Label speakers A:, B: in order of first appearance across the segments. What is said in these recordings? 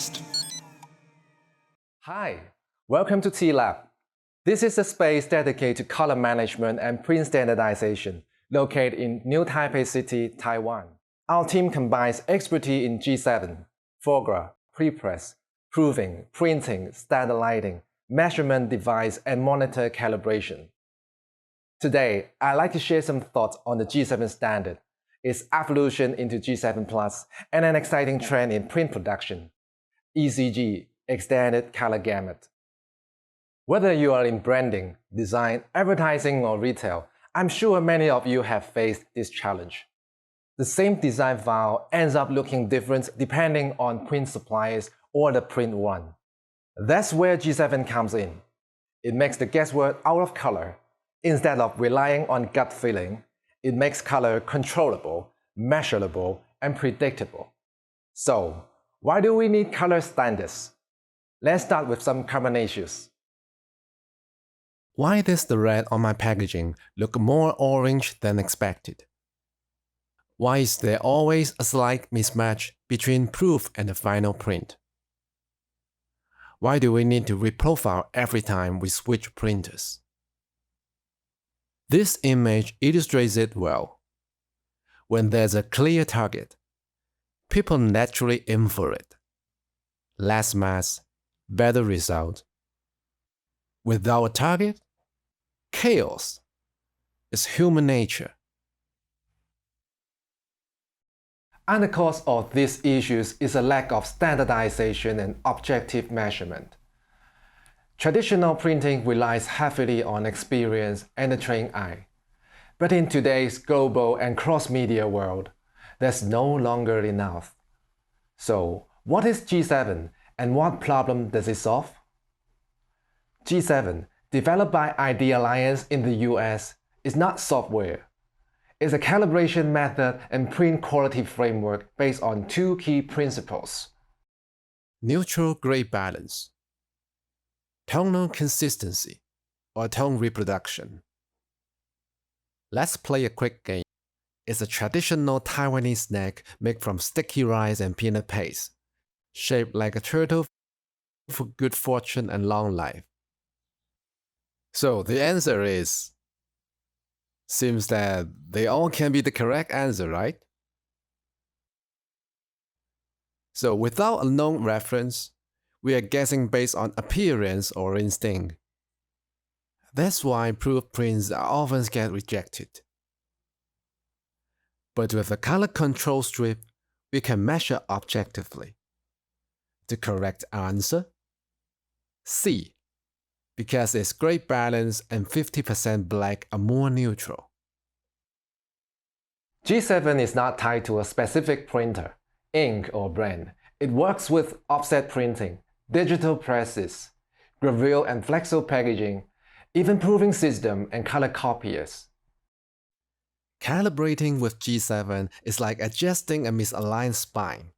A: Podcast.
B: Hi, welcome to T-Lab. This is a space dedicated to color management and print standardization, located in New Taipei City, Taiwan. Our team combines expertise in G7, foreground, prepress, proofing, printing, standard lighting, measurement device, and monitor calibration. Today, I'd like to share some thoughts on the G7 standard, its evolution into G7 Plus, and an exciting trend in print production, ECG, Extended Color Gamut. Whether you are in branding, design, advertising, or retail, I'm sure many of you have faced this challenge. The same design file ends up looking different depending on print suppliers or the print run. That's where G7 comes in. It makes the guesswork out of color. Instead of relying on gut feeling, it makes color controllable, measurable, and predictable. So, why do we need color standards? Let's start with some common issues.
C: Why does the red on my packaging look more orange than expected? Why is there always a slight mismatch between proof and the final print? Why do we need to reprofile every time we switch printers? This image illustrates it well. When there's a clear target, people naturally aim for it. Less mass, better result. Without a target, chaos. It's human nature.
B: And the cause of these issues is a lack of standardization and objective measurement. Traditional printing relies heavily on experience and the trained eye. But in today's global and cross-media world, that's no longer enough. So, what is G7 and what problem does it solve? G7, developed by ID Alliance in the US, is not software. It's a calibration method and print quality framework based on two key principles.
C: Neutral gray balance, tonal consistency, or tone reproduction. Let's play a quick game. It's a traditional Taiwanese snack made from sticky rice and peanut paste, shaped like a turtle for good fortune and long life. So the answer is, seems that they all can be the correct answer, right? So without a known reference, we are guessing based on appearance or instinct. That's why proof prints often get rejected. But with a color control strip, we can measure objectively. The correct answer? C, because its gray balance and 50% black are more neutral.
B: G7 is not tied to a specific printer, ink, or brand. It works with offset printing, digital presses, gravure and flexo packaging, even proofing system and color copiers.
C: Calibrating with G7 is like adjusting a misaligned spine.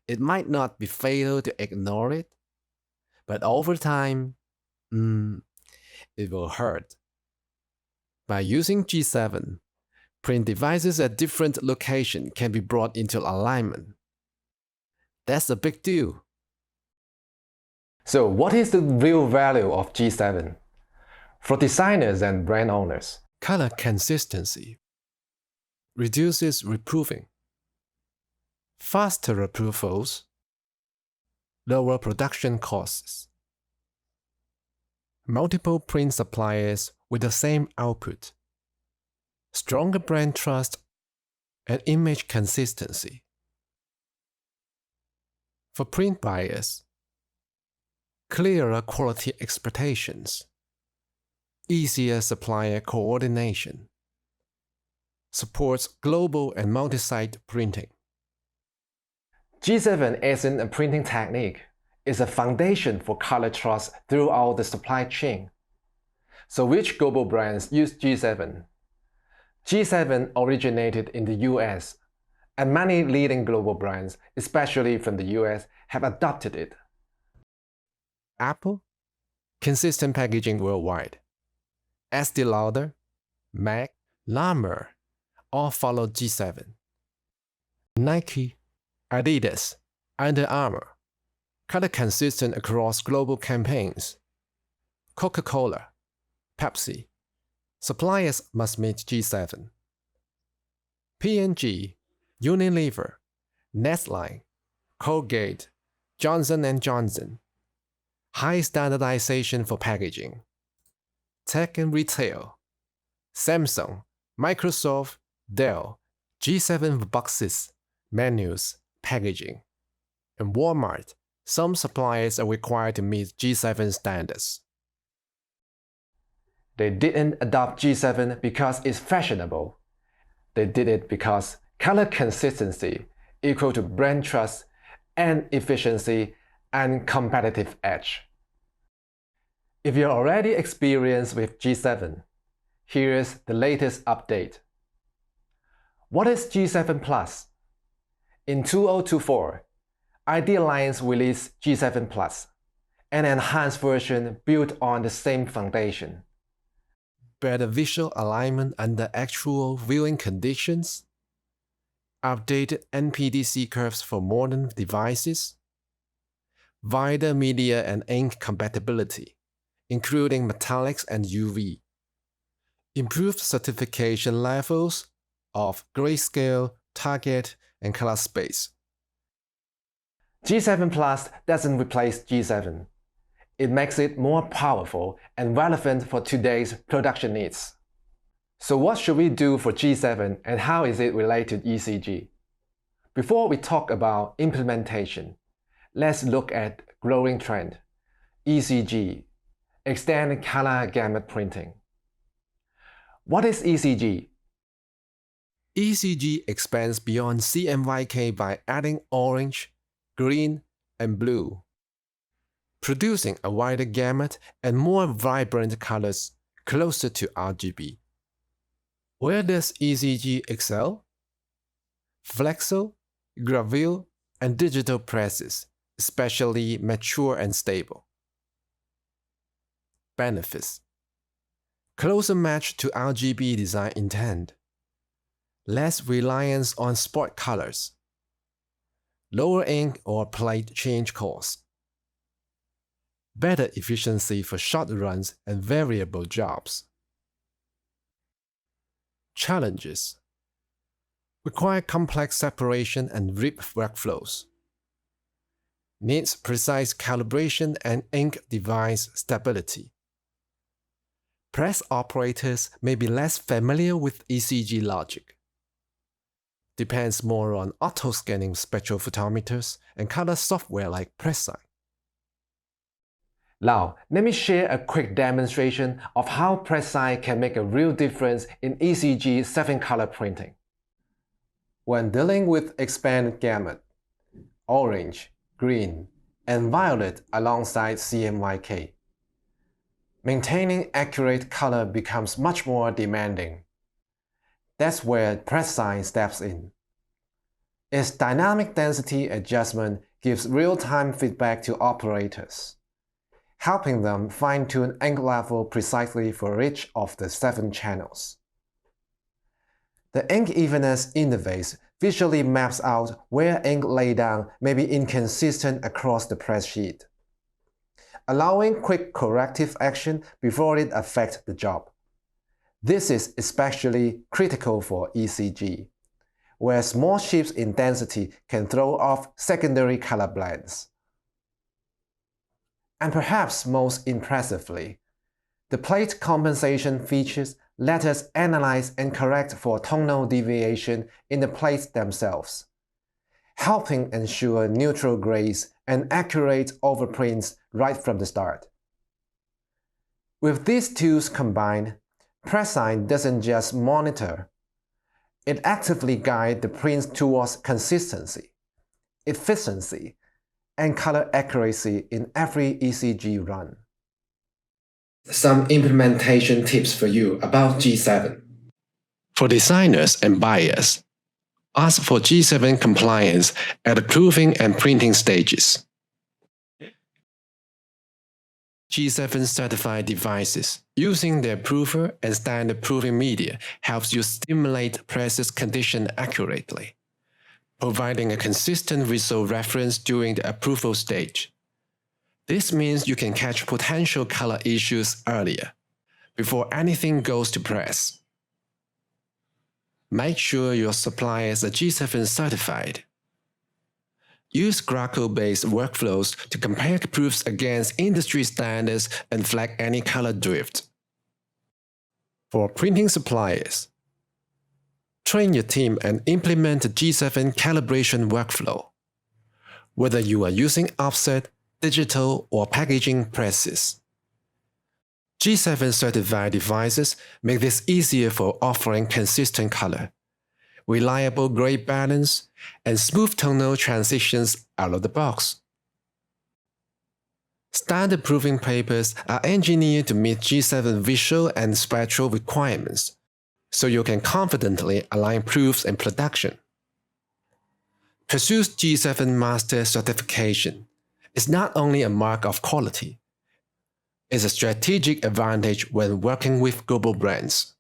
C: It might not be fatal to ignore it, but over time, it will hurt. By using G7, print devices at different locations can be brought into alignment. That's a big deal.
B: So what is the real value of G7? For designers and brand owners,
C: Color consistency reduces reproofing, faster approvals, lower production costs, multiple print suppliers with the same output, stronger brand trust, and image consistency. For print buyers, clearer quality expectations, easier supplier coordination, supports global and multi-site printing.
B: G7 isn't a printing technique. It's a foundation for color trust throughout the supply chain. So which global brands use G7? G7 originated in the US, and many leading global brands, especially from the US, have adopted it.
C: Apple, consistent packaging worldwide. Estee Lauder, MAC, La Mer, all follow G7. Nike, Adidas, Under Armour, color consistent across global campaigns. Coca-Cola, Pepsi, suppliers must meet G7. P&G, Unilever, Nestlé, Colgate, Johnson & Johnson. High standardization for packaging. Tech and retail. Samsung, Microsoft, Dell, G7 boxes, menus, packaging. And Walmart, some suppliers are required to meet G7 standards.
B: They didn't adopt G7 because it's fashionable. They did it because color consistency equal to brand trust and efficiency and competitive edge. If you're already experienced with G7, here's the latest update. What is G7 Plus? In 2024, ID Alliance released G7 Plus, an enhanced version built on the same foundation.
C: Better visual alignment under actual viewing conditions, updated NPDC curves for modern devices, wider media and ink compatibility, including metallics and UV, improved certification levels of grayscale, target, and color space.
B: G7 Plus doesn't replace G7. It makes it more powerful and relevant for today's production needs. So what should we do for G7 and how is it related to ECG? Before we talk about implementation, let's look at growing trend, ECG, extended color gamut printing. What is ECG?
C: ECG expands beyond CMYK by adding orange, green, and blue, producing a wider gamut and more vibrant colors closer to RGB. Where does ECG excel? Flexo, gravure, and digital presses, especially mature and stable. Benefits: closer match to RGB design intent, less reliance on spot colors, lower ink or plate change costs, better efficiency for short runs and variable jobs. Challenges: require complex separation and RIP workflows, needs precise calibration and ink device stability. Press operators may be less familiar with ECG logic. Depends more on auto-scanning spectrophotometers and color software like PressSign.
B: Now, let me share a quick demonstration of how PressSign can make a real difference in ECG 7-color printing. When dealing with expanded gamut, orange, green, and violet alongside CMYK, maintaining accurate color becomes much more demanding. That's where PressSign steps in. Its dynamic density adjustment gives real-time feedback to operators, helping them fine-tune ink level precisely for each of the 7 channels. The ink evenness interface visually maps out where ink laydown may be inconsistent across the press sheet, allowing quick corrective action before it affects the job. This is especially critical for ECG, where small shifts in density can throw off secondary color blends. And perhaps most impressively, the plate compensation features let us analyze and correct for tonal deviation in the plates themselves, helping ensure neutral grays and accurate overprints right from the start. With these tools combined, PressSign doesn't just monitor, it actively guides the prints towards consistency, efficiency, and color accuracy in every ECG run. Some implementation tips for you about G7.
C: For designers and buyers, ask for G7 compliance at the proofing and printing stages. G7 certified devices using their proofer and standard proofing media helps you stimulate presses condition accurately, providing a consistent result reference during the approval stage. This means you can catch potential color issues earlier, before anything goes to press. Make sure your suppliers are G7 certified. Use Graco-based workflows to compare proofs against industry standards and flag any color drift. For printing suppliers, train your team and implement the G7 calibration workflow. Whether you are using offset, digital, or packaging presses. G7 certified devices make this easier for offering consistent color, reliable gray balance, and smooth tonal transitions out of the box. Standard proofing papers are engineered to meet G7 visual and spectral requirements, so you can confidently align proofs in production. Pursue G7 Master certification is not only a mark of quality, it's a strategic advantage when working with global brands.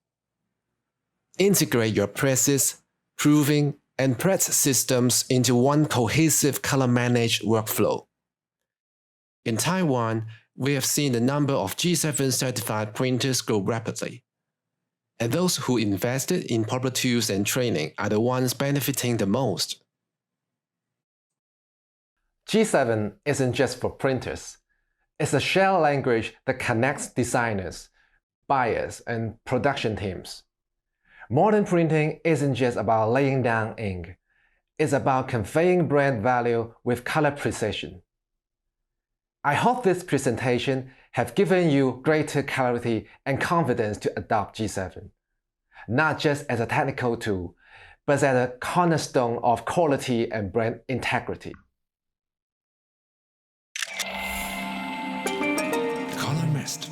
C: Integrate your presses, proofing, and press systems into one cohesive color-managed workflow. In Taiwan, we have seen the number of G7 certified printers grow rapidly, and those who invested in proper tools and training are the ones benefiting the most.
B: G7 isn't just for printers. It's a shared language that connects designers, buyers, and production teams. Modern printing isn't just about laying down ink. It's about conveying brand value with color precision. I hope this presentation has given you greater clarity and confidence to adopt G7, not just as a technical tool, but as a cornerstone of quality and brand integrity.
C: Color Mist.